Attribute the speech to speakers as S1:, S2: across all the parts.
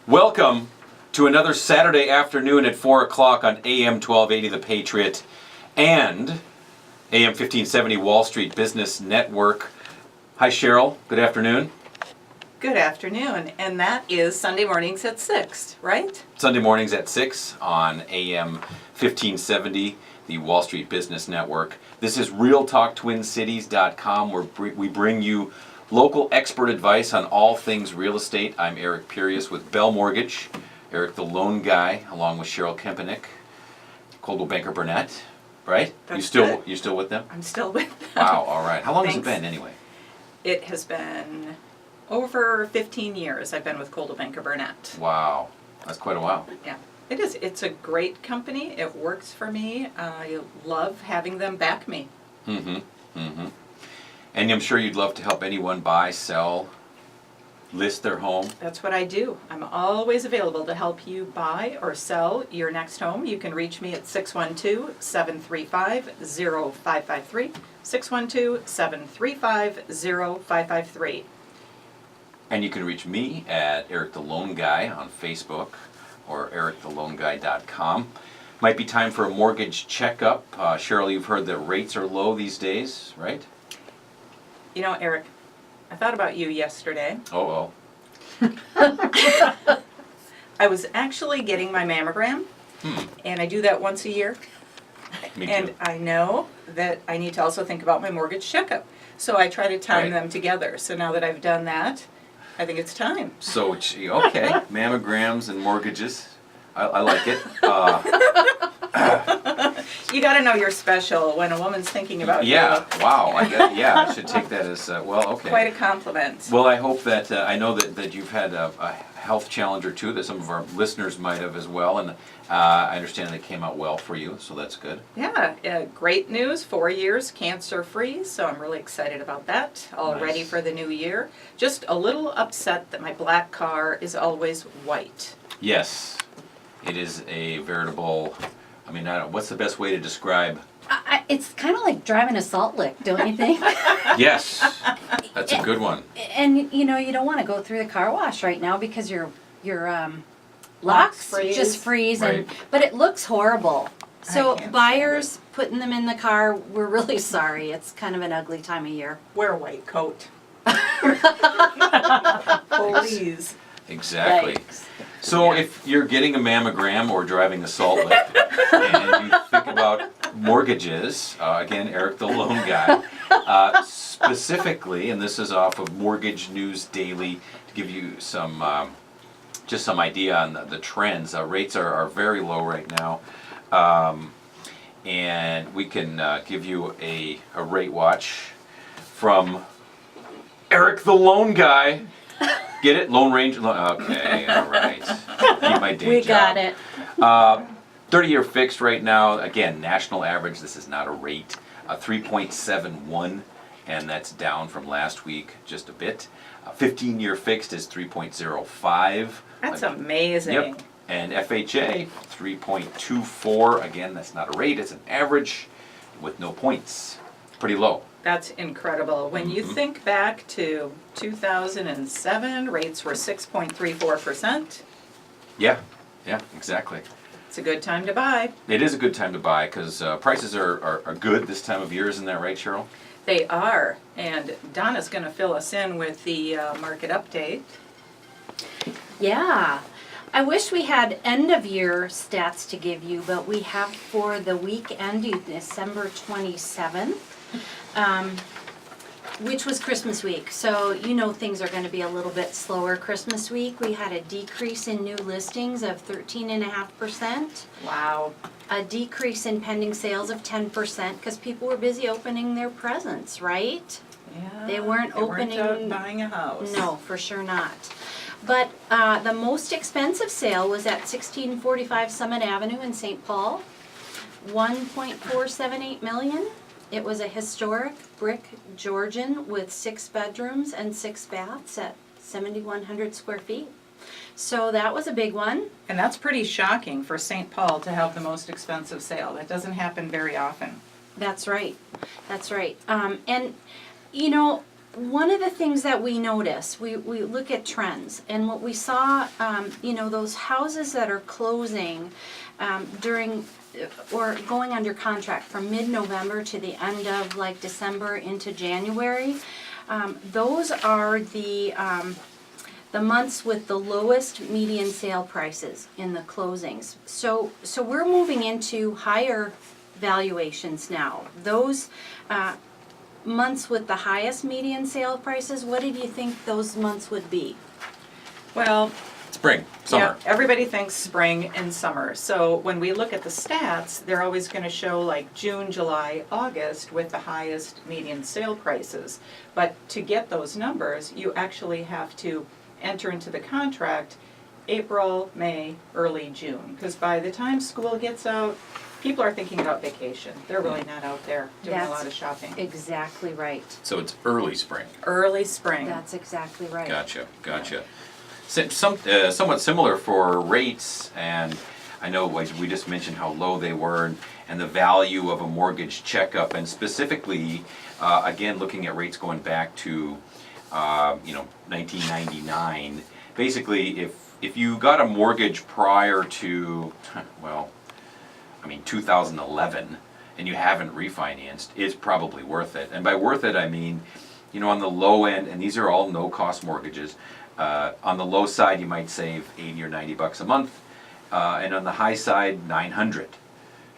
S1: Welcome to another Saturday afternoon at 4 o'clock on AM 1280 The Patriot and AM 1570 Wall Street Business Network. Hi Cheryl, good afternoon.
S2: Good afternoon, and that is Sunday mornings at 6, right?
S1: Sunday mornings at 6 on AM 1570, the Wall Street Business Network. This is RealTalkTwinCities.com, where we bring you local expert advice on all things real estate. I'm Eric Purius with Bell Mortgage, Eric the Loan Guy, along with Cheryl Kempenik, Coldwell Banker Burnet, right?
S2: That's
S1: You're
S2: good.
S1: still with them?
S2: I'm still with them.
S1: Wow, all right. How long has it
S2: Thanks.
S1: been anyway?
S2: It has been over 15 years I've been with Coldwell Banker Burnet.
S1: Wow, that's quite a while.
S2: Yeah, it is. It's a great company. It works for me. I love having them back me.
S1: And I'm sure you'd love to help anyone buy, sell, list their home.
S2: That's what I do. I'm always available to help you buy or sell your next home. You can reach me at 612-735-0553, 612-735-0553.
S1: And you can reach me at Eric the Loan Guy on Facebook or erictheloanguy.com. Might be time for a mortgage checkup. Cheryl, you've heard that rates are low these days, right?
S2: You know, Eric, I thought about you yesterday.
S1: Oh.
S2: I was actually getting my mammogram, and I do that once a year.
S1: Me
S2: And
S1: too.
S2: I know that I need to also think about my mortgage checkup. So I try to time
S1: Right.
S2: them together. So now that I've done that, I think it's time.
S1: So, okay, mammograms and mortgages. I like it.
S2: You got to know you're special when a woman's thinking about
S1: Yeah,
S2: you.
S1: wow. I should take that as, okay.
S2: Quite a compliment.
S1: Well, I hope that, I know that you've had a health challenge or two that some of our listeners might have as well, and I understand they came out well for you, so that's good.
S2: Yeah, great news, 4 years cancer-free, so I'm really excited about that. All ready
S1: Nice.
S2: for the new year. Just a little upset that my black car is always white.
S1: Yes, it is a veritable, I mean, what's the best way to describe?
S3: It's kind of like driving a salt lick, don't you think?
S1: Yes, that's a good one.
S3: And you know, you don't want to go through the car wash right now because your
S2: Locks
S3: locks just freeze,
S1: Right.
S3: but it looks horrible. So
S2: can't
S3: buyers putting them in the car, we're really sorry. It's kind of an ugly time of year.
S2: Wear a white coat. Please.
S1: Exactly.
S3: Yikes.
S1: So
S2: Yeah.
S1: if you're getting a mammogram or driving a salt lick and you think about mortgages, again, Eric the Loan Guy, specifically, and this is off of Mortgage News Daily to give you some, just some idea on the trends. Rates are very low right now. And we can give you a rate watch from Eric the Loan Guy. Get it? Lone Ranger? Okay, all right. Keep my day
S3: We
S1: job.
S3: got it.
S1: 30-year fixed right now, again, national average, this is not a rate, 3.71, and that's down from last week just a bit. 15-year fixed is 3.05.
S2: That's amazing.
S1: Yep. And FHA, 3.24. Again, that's not a rate, it's an average with no points. Pretty low.
S2: That's incredible. When you think back to 2007, rates were 6.34%.
S1: Yeah, exactly.
S2: It's a good time to buy.
S1: It is a good time to buy because prices are good this time of year, isn't that right, Cheryl?
S2: They are. And Donna's going to fill us in with the market update.
S3: Yeah. I wish we had end of year stats to give you, but we have for the week ending December 27th. Which was Christmas week, so you know things are going to be a little bit slower Christmas week. We had a decrease in new listings of 13.5%,
S2: Wow.
S3: a decrease in pending sales of 10% because people were busy opening their presents, right?
S2: Yeah.
S3: They weren't opening-
S2: out buying a house.
S3: No, for sure not. But the most expensive sale was at 1645 Summit Avenue in St. Paul, 1.478 million. It was a historic brick Georgian with 6 bedrooms and 6 baths at 7,100 square feet. So that was a big one.
S2: And that's pretty shocking for St. Paul to have the most expensive sale. That doesn't happen very often.
S3: That's right. That's right. And, you know, one of the things that we notice, we look at trends, and what we saw, those houses that are closing during or going under contract from mid-November to the end of like December into January, those are the months with the lowest median sale prices in the closings. So we're moving into higher valuations now. Those months with the highest median sale prices, what did you think those months would be?
S2: Well,
S1: Spring, summer.
S2: yeah, everybody thinks spring and summer. So when we look at the stats, they're always going to show like June, July, August with the highest median sale prices. But to get those numbers, you actually have to enter into the contract April, May, early June. Because by the time school gets out, people are thinking about vacation. They're really not out there doing a lot of shopping.
S3: Exactly right.
S1: So it's early spring.
S2: Early spring.
S3: That's exactly right.
S1: Gotcha. Somewhat similar for rates, and I know we just mentioned how low they were and the value of a mortgage checkup, and specifically, again, looking at rates going back to 1999. Basically, if you got a mortgage prior to 2011 and you haven't refinanced, it's probably worth it. And by worth it, I mean, on the low end, and these are all no-cost mortgages, on the low side you might save $80 or $90 a month, and on the high side $900.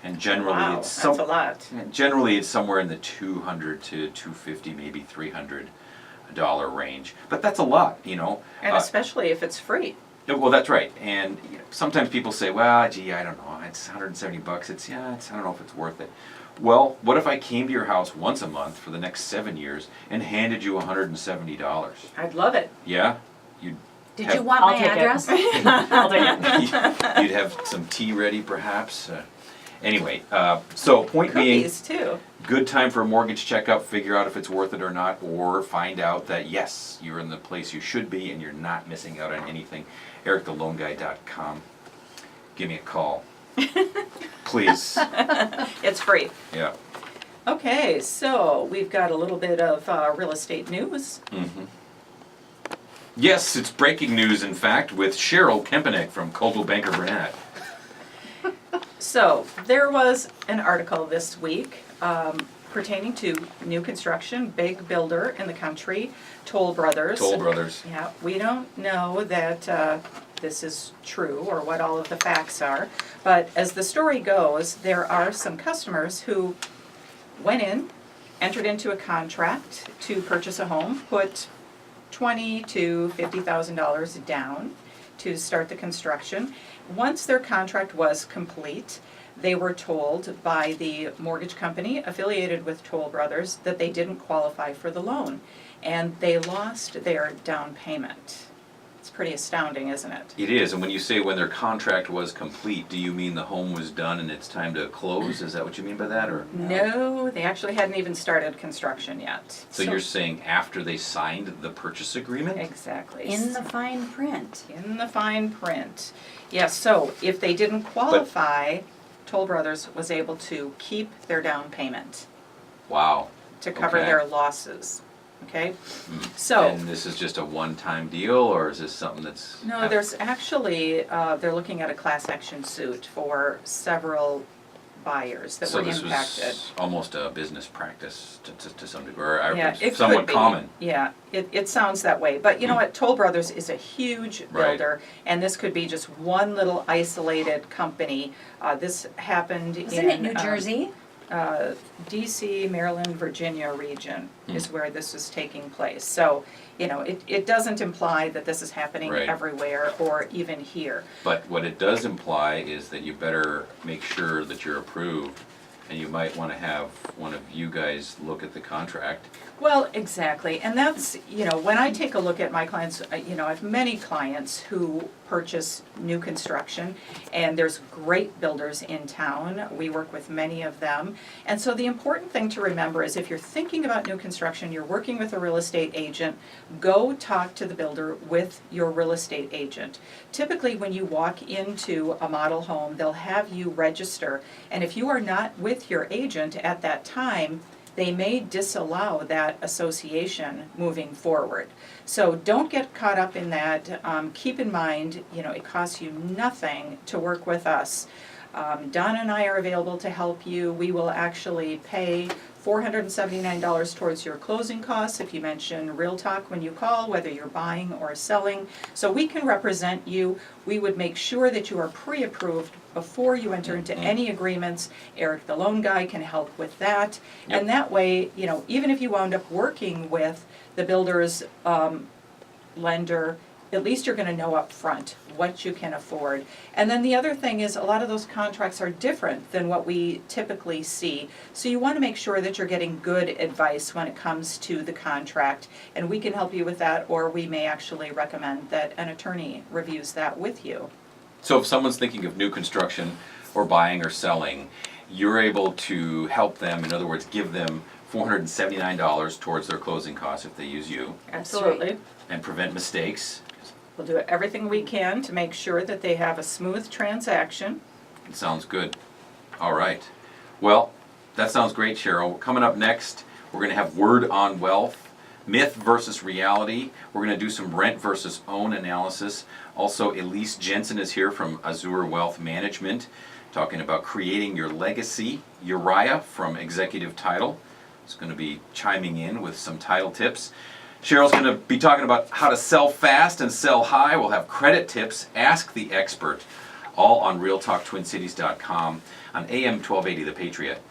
S1: And generally
S2: that's a lot.
S1: Generally it's somewhere in the $200 to $250, maybe $300 range. But that's a lot,
S2: And especially if it's free.
S1: Well, that's right. And sometimes people say, well, gee, I don't know, it's $170. I don't know if it's worth it. Well, what if I came to your house once a month for the next 7 years and handed you $170?
S2: I'd love it.
S1: Yeah?
S3: Did you want my
S4: take it.
S3: address?
S4: I'll take it.
S1: You'd have some tea ready, perhaps. Anyway, so point
S2: Cookies too.
S1: being, good time for a mortgage checkup. Figure out if it's worth it or not, or find out that yes, you're in the place you should be and you're not missing out on anything. EricTheLoanGuy.com. Give me a call, please.
S2: It's free.
S1: Yeah.
S2: Okay, so we've got a little bit of real estate news.
S1: Mm-hmm. Yes, it's breaking news, in fact, with Cheryl Kempenek from Coldwell Banker Burnet.
S2: So there was an article this week pertaining to new construction, big builder in the country, Toll Brothers.
S1: Toll Brothers.
S2: Yeah, we don't know that this is true or what all of the facts are, but as the story goes, there are some customers who went in, entered into a contract to purchase a home, put $20,000 to $50,000 down to start the construction. Once their contract was complete, they were told by the mortgage company affiliated with Toll Brothers that they didn't qualify for the loan, and they lost their down payment. It's pretty astounding, isn't it?
S1: It is, and when you say when their contract was complete, do you mean the home was done and it's time to close? Is that what you mean by that, or?
S2: No, they actually hadn't even started construction yet.
S1: So you're saying after they signed the purchase agreement?
S2: Exactly.
S3: In the fine print.
S2: In the fine print. Yes, so if they didn't qualify, Toll Brothers was able to keep their down payment
S1: Wow.
S2: to cover
S1: Okay.
S2: their losses. Okay? So.
S1: And this is just a one-time deal, or is this something that's?
S2: No, there's actually, they're looking at a class action suit for several buyers that
S1: So
S2: were
S1: this
S2: impacted.
S1: was almost a business practice to some degree, or
S2: Yeah, it
S1: somewhat
S2: could be.
S1: common.
S2: Yeah, it sounds that way. But you know what? Toll Brothers is a huge
S1: Right.
S2: builder, and this could be just one little isolated company. This happened
S3: Isn't it New Jersey?
S2: DC, Maryland, Virginia region is where this is taking place. So, it doesn't imply that this is happening
S1: Right.
S2: everywhere or even here.
S1: But what it does imply is that you better make sure that you're approved, and you might want to have one of you guys look at the contract.
S2: Well, exactly, and that's, when I take a look at my clients, I have many clients who purchase new construction, and there's great builders in town. We work with many of them, and so the important thing to remember is if you're thinking about new construction, you're working with a real estate agent, go talk to the builder with your real estate agent. Typically, when you walk into a model home, they'll have you register, and if you are not with your agent at that time, they may disallow that association moving forward. So don't get caught up in that. Keep in mind, it costs you nothing to work with us. Donna and I are available to help you. We will actually pay $479 towards your closing costs if you mention Real Talk when you call, whether you're buying or selling. So we can represent you. We would make sure that you are pre-approved before you enter into any agreements. Eric, the loan guy, can help with that.
S1: Yep.
S2: And that way, even if you wound up working with the builder's lender, at least you're going to know up front what you can afford. And then the other thing is, a lot of those contracts are different than what we typically see. So you want to make sure that you're getting good advice when it comes to the contract. And we can help you with that, or we may actually recommend that an attorney reviews that with you.
S1: So if someone's thinking of new construction or buying or selling, you're able to help them, in other words, give them $479 towards their closing costs if they use you,
S2: Absolutely.
S1: and prevent mistakes.
S2: We'll do everything we can to make sure that they have a smooth transaction.
S1: It sounds good. All right. Well, that sounds great, Cheryl. Coming up next, we're going to have Word on Wealth, myth versus reality. We're going to do some rent versus own analysis. Also, Elise Jensen is here from Azure Wealth Management, talking about creating your legacy. Uriah from Executive Title is going to be chiming in with some title tips. Cheryl's going to be talking about how to sell fast and sell high. We'll have credit tips, Ask the Expert, all on realtalktwincities.com on AM 1280 The Patriot.